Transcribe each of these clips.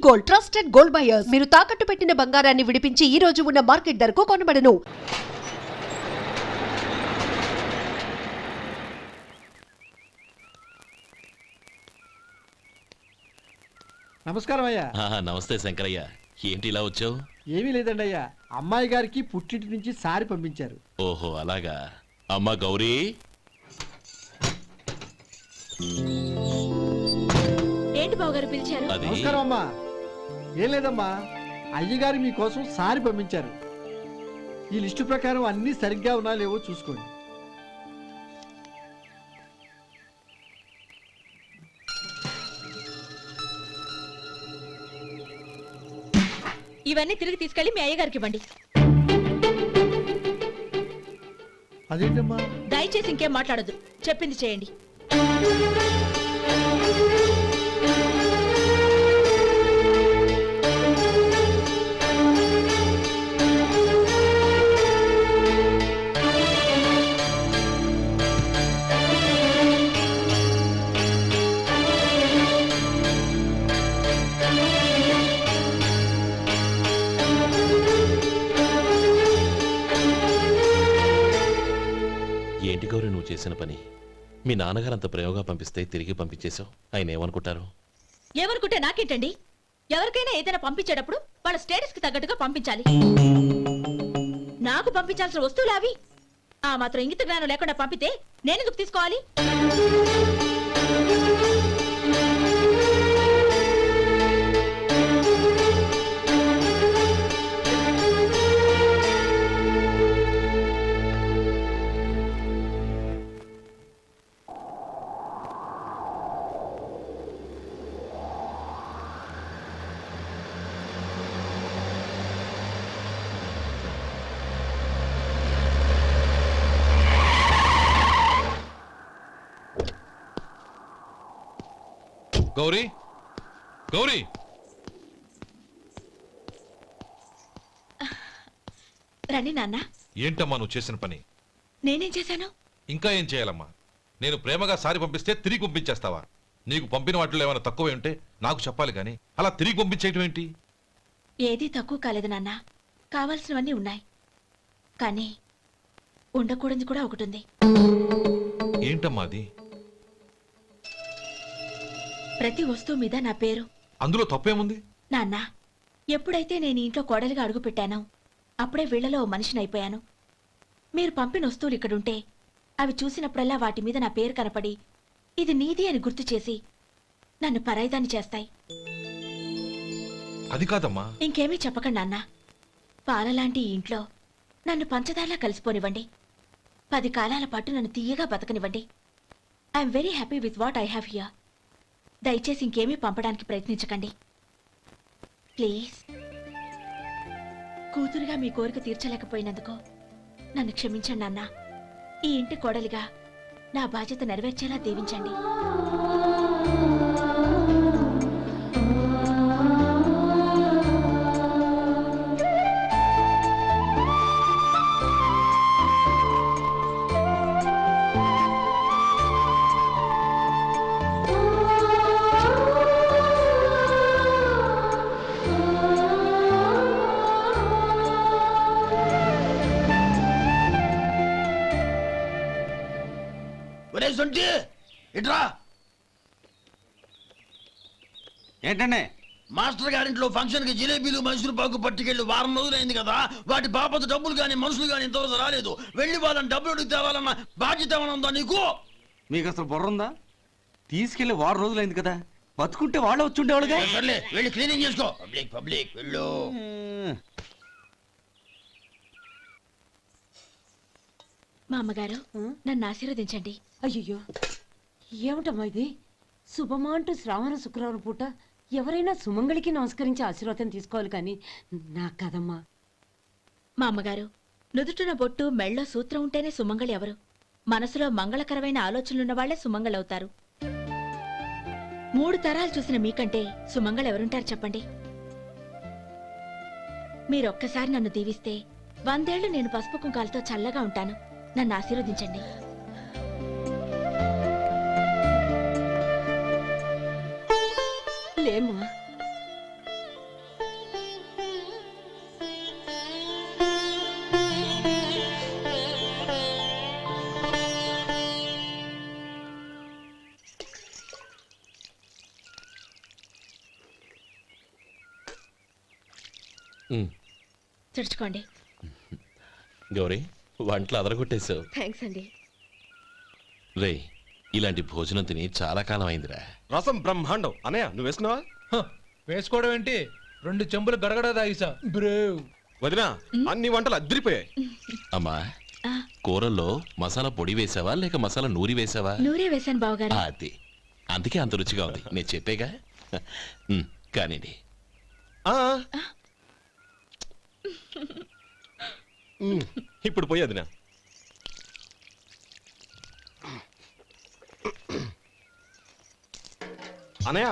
Gold, trusted gold buyers. మీరు తాకట్టు పెట్టిన బంగారాన్ని విడిపించి ఈ రోజు ఉన్న మార్కెట్ ధరకు కొనబడను. నమస్కారం అయ్యా. నమస్తే శంకరయ్య, ఏంటి ఇలా వచ్చావు? ఏమీ లేదండి అయ్యా, అమ్మాయి గారికి పుట్టింటి నుంచి సారి పంపించారు. ఓహో అలాగా. అమ్మా గౌరీ, ఏంటి బావగారు పిలిచారు? అది నమస్కారం అమ్మా. ఏం లేదమ్మా, అయ్యగారు మీకోసం సారి పంపించారు. ఈ లిస్టు ప్రకారం అన్ని సరిగ్గా ఉన్నా లేవో చూసుకోండి. ఇవన్నీ తిరిగి తీసుకెళ్లి మీ అయ్యగారికి ఇవ్వండి. అదేంటమ్మా? దయచేసి ఇంకేం మాట్లాడొద్దు, చెప్పింది చేయండి. ఏంటి గౌరీ నువ్వు చేసిన పని? మీ నాన్నగారు అంత ప్రేమగా పంపిస్తే తిరిగి పంపించేశావు. ఆయన ఏమనుకుంటారు? ఏమనుకుంటే నాకేంటండి? ఎవరికైనా ఏదైనా పంపించేటప్పుడు వాళ్ళ స్టేటస్ కి తగ్గట్టుగా పంపించాలి. నాకు పంపించాల్సిన వస్తువులు అవి. ఆ మాత్రం ఇంగిత జ్ఞానం లేకుండా పంపితే నేనెందుకు తీసుకోవాలి? గౌరీ, గౌరీ, రండి నాన్న. ఏంటమ్మా నువ్వు చేసిన పని? నేనేం చేశాను? ఇంకా ఏం చేయాలమ్మా? నేను ప్రేమగా సారి పంపిస్తే తిరిగి పంపించేస్తావా? నీకు పంపిన వాటిలో ఏమైనా తక్కువ ఉంటే నాకు చెప్పాలి కానీ అలా తిరిగి పంపించేయటం ఏంటి? ఏదీ తక్కువ కాలేదు నాన్న, కావాల్సినవన్నీ ఉన్నాయి. కానీ ఉండకూడదు కూడా ఒకటి ఉంది. ఏంటమ్మా అది? ప్రతి వస్తువు మీద నా పేరు. అందులో తప్పేముంది? నాన్న, ఎప్పుడైతే నేను ఇంట్లో కోడలిగా అడుగు పెట్టానో అప్పుడే వీళ్లలో ఓ మనిషిని అయిపోయాను. మీరు పంపిన వస్తువులు ఇక్కడుంటే అవి చూసినప్పుడల్లా వాటి మీద నా పేరు కనపడి ఇది నీది అని గుర్తు చేసి నన్ను పరాయిదాన్ని చేస్తాయి. అది కాదమ్మా. ఇంకేమీ చెప్పకండి నాన్న. పాలలాంటి ఈ ఇంట్లో నన్ను పంచదారలా కలిసిపోనివ్వండి. 10 కాలాల పాటు నన్ను తీయగా బతకనివ్వండి. I'm very happy with what I have here. దయచేసి ఇంకేమీ పంపడానికి ప్రయత్నించకండి ప్లీజ్. కూతురుగా మీ కోరిక తీర్చలేకపోయినందుకు నన్ను క్షమించండి నాన్న. ఈ ఇంటి కోడలిగా నా బాధ్యత నెరవేర్చేలా దీవించండి. ఏంటండి? మాస్టర్ గారింట్లో ఫంక్షన్ కి జిలేబీలు మైసూరు పాకు పట్టుకెళ్ళి వారం రోజులైంది కదా. వాటి బాపత డబ్బులు కానీ మనుషులు కానీ ఇంతవరకు రాలేదు. వెళ్ళి వాళ్ళని డబ్బులు అడిగి తేవాలన్న బాధ్యత ఏమైనా ఉందా నీకు? మీకు అసలు బుర్ర ఉందా? తీసుకెళ్లి వారం రోజులైంది కదా, బతుకుంటే వాళ్ళు వచ్చి ఉండేవాళ్ళుగా. సర్లే వెళ్ళి క్లీనింగ్ చేసుకో. పబ్లిక్ పబ్లిక్ వెళ్ళు. మా అమ్మగారు నన్ను ఆశీర్వదించండి. అయ్యో, ఏమిటమ్మా ఇది? శుభమా అంటూ శ్రావణ శుక్రవారం పూట ఎవరైనా సుమంగళికి నమస్కరించి ఆశీర్వాదం తీసుకోవాలి కానీ నాకు కదమ్మా. మా అమ్మగారు, నుదుటిన బొట్టు మెళ్ళో సూత్రం ఉంటేనే సుమంగళి ఎవరు? మనసులో మంగళకరమైన ఆలోచనలున్న వాళ్లే సుమంగళవుతారు. 3 తరాలు చూసిన మీకంటే సుమంగళెవరుంటారు చెప్పండి? మీరొక్కసారి నన్ను దీవిస్తే 100 ఏళ్లు నేను పసుపు కుంకాలతో చల్లగా ఉంటాను. నన్ను ఆశీర్వదించండి. లేమ్మా, ఉమ్, తుడుచుకోండి. గౌరీ వంటలు అదరగొట్టేశావు. థ్యాంక్స్ అండి. రే ఇలాంటి భోజనం తిని చాలా కాలం అయిందిరా. రసం బ్రహ్మాండం. అనయ్య నువ్వు వేసుకున్నావా? వేసుకోవడం ఏంటి, 2 చెంబులు గడగడ తాగిసా బ్రేవ్. వదినా అన్ని వంటలు అద్దరిపోయాయి. అమ్మా ఆ, కూరల్లో మసాలా పొడి వేసావా లేక మసాలా నూరి వేసావా? నూరే వేశాను బావగారు. అది అందుకే అంత రుచిగా ఉంది. నేను చెప్పేగా. కానివ్వండి. ఆ. ఇప్పుడు పోయి వదినా. అనయ్య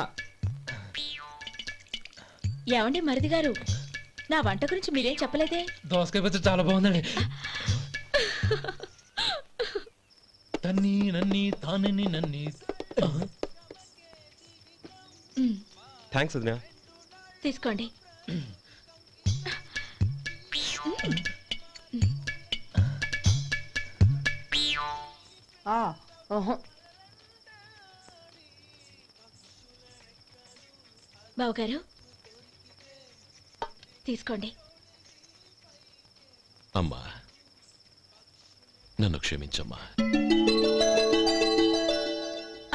ఏమండి మరిది గారు, నా వంట గురించి మీరేం చెప్పలేదే? దోసకాయ పచ్చడి చాలా బాగుందండి. తన్ని నన్ని తానని నన్ని. థ్యాంక్స్ వదినా. తీసుకోండి. బావగారు తీసుకోండి. అమ్మా నన్ను క్షమించమ్మా.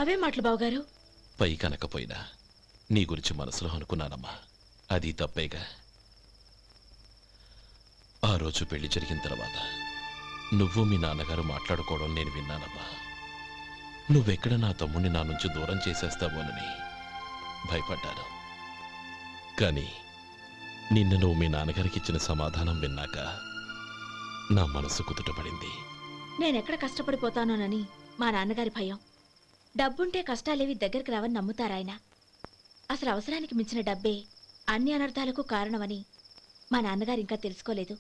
అవే మాటలు బావగారు. పై కనకపోయినా నీ గురించి మనసులో అనుకున్నానమ్మా. అది తప్పేగా. ఆ రోజు పెళ్లి జరిగిన తర్వాత నువ్వు మీ నాన్నగారు మాట్లాడుకోవడం నేను విన్నానమ్మా. నువ్వెక్కడ నా తమ్ముడిని నా నుంచి దూరం చేసేస్తావోనని భయపడ్డాను. కానీ నిన్న నువ్వు మీ నాన్నగారికి ఇచ్చిన సమాధానం విన్నాక నా మనసు కుదుటపడింది. నేనెక్కడ కష్టపడిపోతానోనని మా నాన్నగారి భయం. డబ్బుంటే కష్టాలేవి దగ్గరికి రావని నమ్ముతారాయన. అసలు అవసరానికి మించిన డబ్బే అన్ని అనర్థాలకు కారణమని మా నాన్నగారు ఇంకా తెలుసుకోలేదు.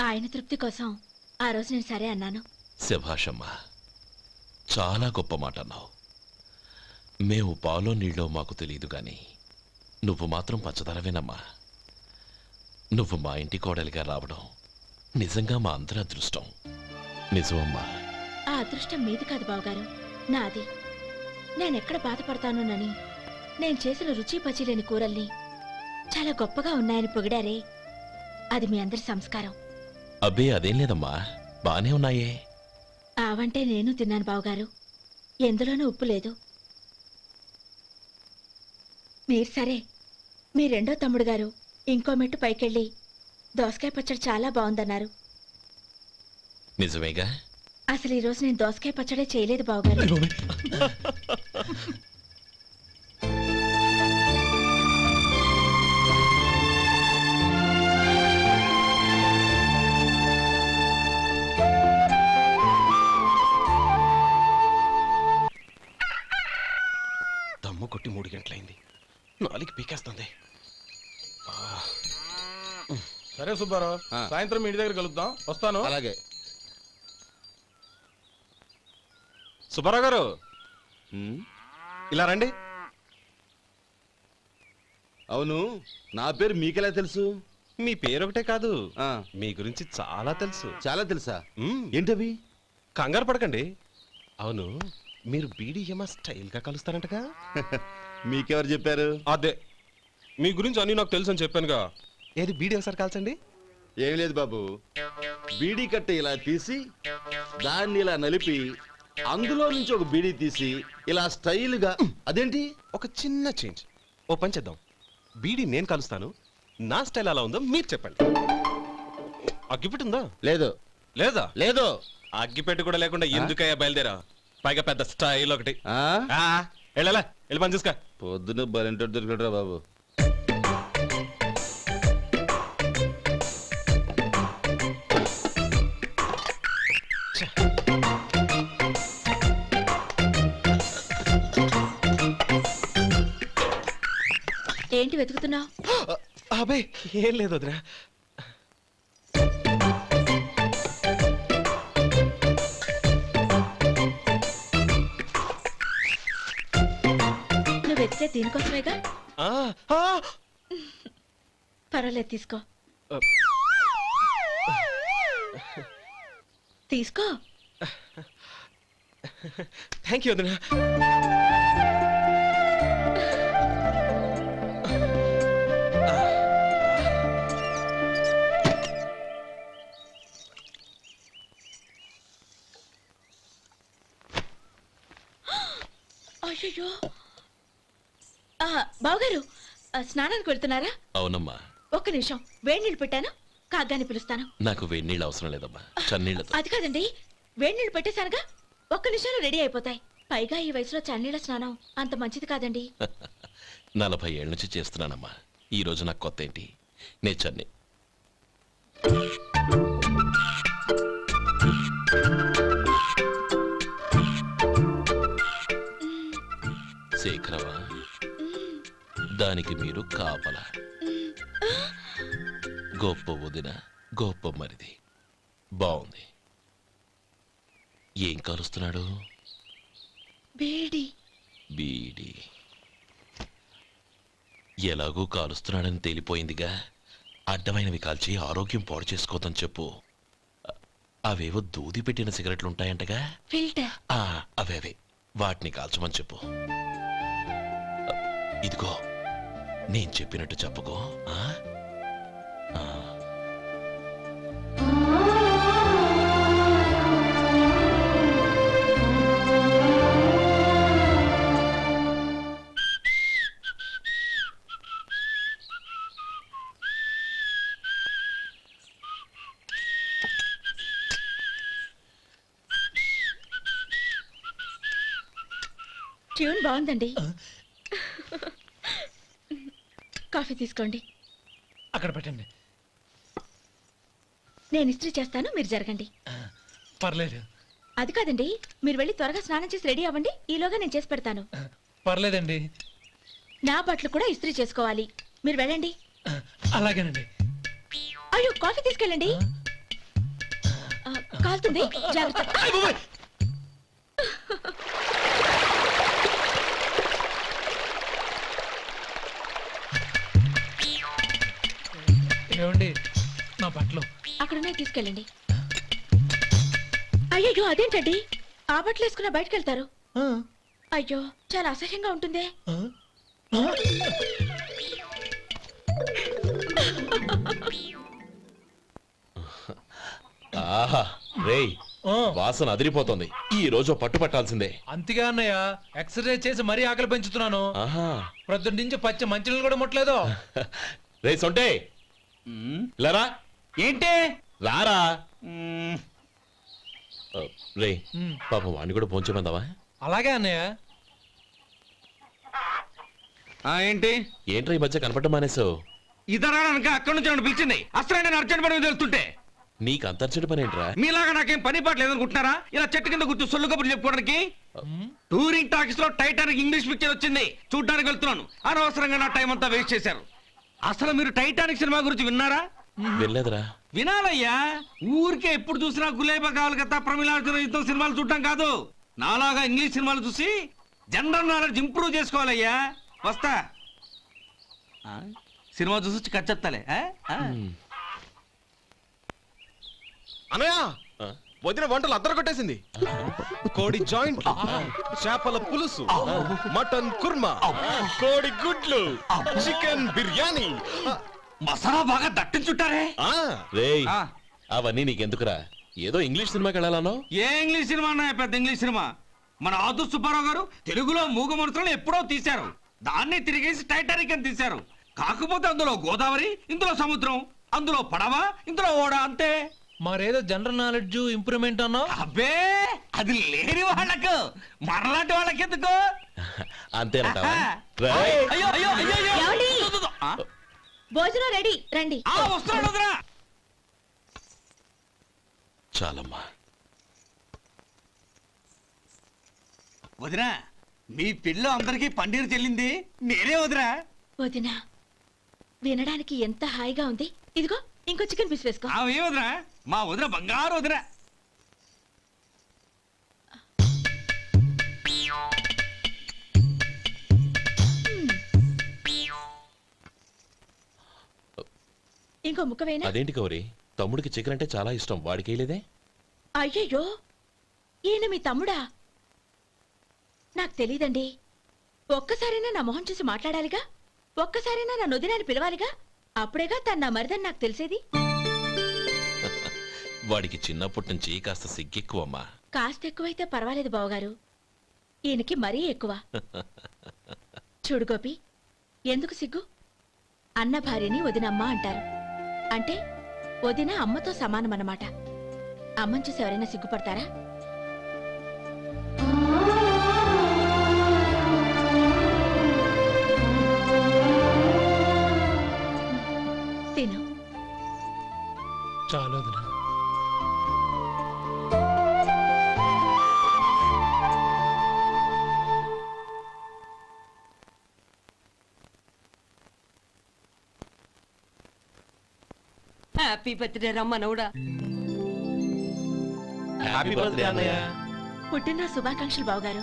ఆయన తృప్తి కోసం ఆ రోజు నేను సరే అన్నాను. శభాషమ్మా, చాలా గొప్ప మాట అన్నావు. మేము పాలో నీళ్ళో మాకు తెలియదు గాని నువ్వు మాత్రం పచ్చదనవేనమ్మా. నువ్వు మా ఇంటి కోడలిగా రావడం నిజంగా మా అందరి అదృష్టం. నిజమమ్మా. ఆ అదృష్టం మీది కాదు బావగారు, నాది. నేనెక్కడ బాధపడతానోనని నేను చేసిన రుచి పచిలేని కూరల్ని చాలా గొప్పగా ఉన్నాయని పొగిడారే, అది మీ అందరి సంస్కారం. అబ్బే అదేం లేదమ్మా, బానే ఉన్నాయే. ఆవంటే నేను తిన్నాను బావగారు, ఎందులోనూ ఉప్పు లేదు. మీరు సరే, మీ రెండో తమ్ముడు గారు ఇంకో మెట్టు పైకెళ్ళి దోసకాయ పచ్చడి చాలా బాగుందన్నారు. నిజమేగా? అసలు ఈరోజు నేను దోసకాయ పచ్చడే చేయలేదు బావగారు. దమ్ము కొట్టి 3 గంటలైంది. 4కి పీకేస్తుంది. సరే సుబ్బారావు, సాయంత్రం ఇంటి దగ్గర కలుద్దాం. వస్తాను. అలాగే. సుబ్బారావు గారు ఇలా రండి. అవును, నా పేరు మీకెలా తెలుసు? మీ పేరు ఒకటే కాదు, మీ గురించి చాలా తెలుసు. చాలా తెలుసా? ఏంటవి? కంగారు పడకండి. అవును, మీరు బీడీఎంఆ స్టైల్గా కలుస్తారంటగా? మీకెవరు చెప్పారు? అదే, మీ గురించి అన్ని నాకు తెలుసు అని చెప్పానుగా. ఏది బీడీ ఒకసారి కాల్చండి. ఏం లేదు బాబు, బీడీ కట్ట ఇలా తీసి దాన్ని ఇలా నలిపి అందులో నుంచి ఒక బీడీ తీసి ఇలా స్టైల్గా. అదేంటి? ఒక చిన్న చేంజ్. ఓ పని చేద్దాం, బీడీ నేను కలుస్తాను, నా స్టైల్ అలా ఉందో మీరు చెప్పండి. అగ్గిపెట్టి ఉందా? లేదు. లేదా? లేదు. అగ్గిపెట్టి కూడా లేకుండా ఎందుకయ్యా బయలుదేరా? పైగా పెద్ద స్టైల్ ఒకటి. వెళ్ళాలా, వెళ్ళి పని చూసుకో. పొద్దున బలింటో దొరికడరా బాబు. ఏంటి వెతుకుతున్నావు? అబే ఏం లేదు వదినా. నువ్వు వెతికే దీనికోసమేగా. పర్వాలేదు, తీసుకో. తీసుకో. థ్యాంక్ యూ వదినా. అయ్యయ్యో బావగారు స్నానానికి వెళ్తున్నారా? అవునమ్మా. ఒక్క నిమిషం, వేడి నీళ్ళు పెట్టాను, కాగ్గాని పిలుస్తాను. నాకు వేడి నీళ్ళు అవసరం లేదమ్మా, చన్నీళ్ళతో. అది కాదండి, వేడి నీళ్ళు పెట్టేశానుగా, ఒక్క నిమిషంలో రెడీ అయిపోతాయి. పైగా ఈ వయసులో చన్నీళ్ళ స్నానం అంత మంచిది కాదండి. 40 ఏళ్ళ నుంచి చేస్తున్నానమ్మా. ఈ రోజు నాకు కొత్త ఏంటి? నే చన్ని. శేఖరవా, దానికి మీరు కాపల. గొప్ప వదిన, గొప్ప మరిది. బాగుంది. ఏం కాలుస్తున్నాడు? బీడి. బీడి ఎలాగూ కాలుస్తున్నాడని తేలిపోయిందిగా. అడ్డమైనవి కాల్చి ఆరోగ్యం పాడు చేసుకోదని చెప్పు. అవేవో దూది పెట్టిన సిగరెట్లు ఉంటాయంటగా, ఫిల్టర్. అవే వాటిని కాల్చమని చెప్పు. ఇదిగో, నేను చెప్పినట్టు చెప్పుకో. ట్యూన్ బాగుందండి. కాఫీ తీసుకోండి. అక్కడ పెట్టండి. నేను ఇస్త్రీ చేస్తాను, మీరు జరగండి. పర్లేదు. అది కాదండి, మీరు వెళ్ళి త్వరగా స్నానం చేసి రెడీ అవ్వండి, ఈలోగా నేను చేసి పెడతాను. పర్లేదండి. నా బట్టలు కూడా ఇస్త్రీ చేసుకోవాలి, మీరు వెళ్ళండి. అలాగేనండి. అయ్యో, కాఫీ తీసుకెళ్ళండి. కాలుతుంది, జాగ్రత్త. ఏమండి, నా బట్టలు అక్కడున్నా తీసుకెళ్ళండి. అయ్యో, అదేంటండి, ఆ బట్టలు వేసుకున్న బయటకు వెళ్తారు? అయ్యో, చాలా అసహ్యంగా ఉంటుందే. ఆహా రేయ్, వాసన అదిరిపోతుంది. ఈ రోజు పట్టు పట్టాల్సిందే. అంతగా అన్నయ్య, ఎక్సర్సైజ్ చేసి మరీ ఆకలి పెంచుతున్నాను. ఆహా, ప్రొద్దున నుంచి పచ్చి మంచినీళ్ళు కూడా ముట్టలేదు. రే సొంటే, లరా. ఏంటి? రారా. రే, పాపం వాణ్ణి కూడా పోంచమందావా? అలాగే అన్నయ్య. ఏంటి? ఏంట్రా ఈ మధ్య కనపడటం మానేసావు? ఇద్దరు అక్కడి నుంచి నన్ను పిలిచింది. అసలు నేను అర్జెంట్ పని తెలుస్తుంటే నీకు అంతర్చడి పని ఏంట్రా? మీలాగా నాకేం పని పాట లేదనుకుంటున్నారా? ఇలా చెట్టు కింద కూర్చో సొల్లు కబుర్లు చెప్పుకోవడానికి. టూరింగ్ టాకీస్ లో టైటానిక్ ఇంగ్లీష్ పిక్చర్ వచ్చింది, చూడ్డానికి వెళ్తున్నాను. అనవసరంగా నా టైం అంతా వేస్ట్ చేశారు. అసలు మీరు టైటానిక్ సినిమా గురించి విన్నారా? వెళ్ళలేదురా. వినాలయ్యా. ఊరికే ఎప్పుడు చూసినా గులేబా కావాలి కదా, ప్రమిళార్జున యుద్ధం సినిమాలు చూడటం కాదు. నాలాగా ఇంగ్లీష్ సినిమాలు చూసి జనరల్ నాలెడ్జ్ ఇంప్రూవ్ చేసుకోవాలయ్యా. వస్తా. సినిమా చూసి కచ్చెత్తాలే. అనయా, వదిన వంటలు అద్దరు కొట్టేసింది. కోడి జాయింట్, చేపల పులుసు, మటన్ కుర్మా, కోడి గుడ్లు, చికెన్ బిర్యానీ, మసాలా బాగా దట్టించుంటారే. రేయ్, అవన్నీ నీకెందుకురా? ఏదో ఇంగ్లీష్ సినిమాకి వెళ్ళాలనో. ఏ ఇంగ్లీష్ సినిమా అన్నా? పెద్ద ఇంగ్లీష్ సినిమా. మన ఆదు సుబ్బారావు గారు తెలుగులో మూగ మనుషులను ఎప్పుడో తీశారు. దాన్ని తిరిగేసి టైటానిక్ అని తీశారు. కాకపోతే అందులో గోదావరి, ఇందులో సముద్రం, అందులో పడవ, ఇందులో ఓడ, అంతే. మరేదో జనరల్ నాలెడ్జ్ ఇంప్రూవ్మెంట్ అన్నా? అబ్బే, అది లేని వాళ్ళకు, మరలాంటి వాళ్ళకి ఎందుకు? అంతేనంటావా? అయ్యో అయ్యో అయ్యో అయ్యో. ఏమండి? ఆ, భోజనం రెడీ, రండి. వస్తున్నాడు వదరా. చాలమ్మా. వదినా, మీ పిల్ల అందరికీ పన్నీరు చెల్లింది నేనే వదినా. వదినా, వినడానికి ఎంత హాయిగా ఉంది. ఇదిగో ఇంకో చికెన్ పీస్ వేసుకో. ఏ వదినా, మా వదిన బంగారు వదినా. ఇంకో ముక్క వేయనా? అదేంటి గౌరీ, తమ్ముడికి చికెన్ అంటే చాలా ఇష్టం, వాడికి వేయలేదే? అయ్యయ్యో, ఈయన మీ తమ్ముడా? నాకు తెలీదండి. ఒక్కసారైనా నా మొహం చూసి మాట్లాడాలిగా, ఒక్కసారైనా నా నొదినాన్ని పిలవాలిగా, అప్పుడేగా తన నా మరిదని నాకు తెలిసేది. వాడికి చిన్నప్పటి నుంచి కాస్త సిగ్గెక్కువమ్మా. కాస్త ఎక్కువైతే పర్వాలేదు బావగారు. ఈయనకి మరీ ఎక్కువ. చూడు గోపి, ఎందుకు సిగ్గు? అన్న భార్యని వదినమ్మ అంటారు. అంటే వదిన అమ్మతో సమానమన్నమాట. అమ్మని చూసి ఎవరైనా సిగ్గుపడతారా? తిను. చాలు వదినా. హ్యాపీ బర్త్డే రా మనవడా. హ్యాపీ బర్త్డే అన్నయ్య. పుట్టిన శుభాకాంక్షలు బావగారు.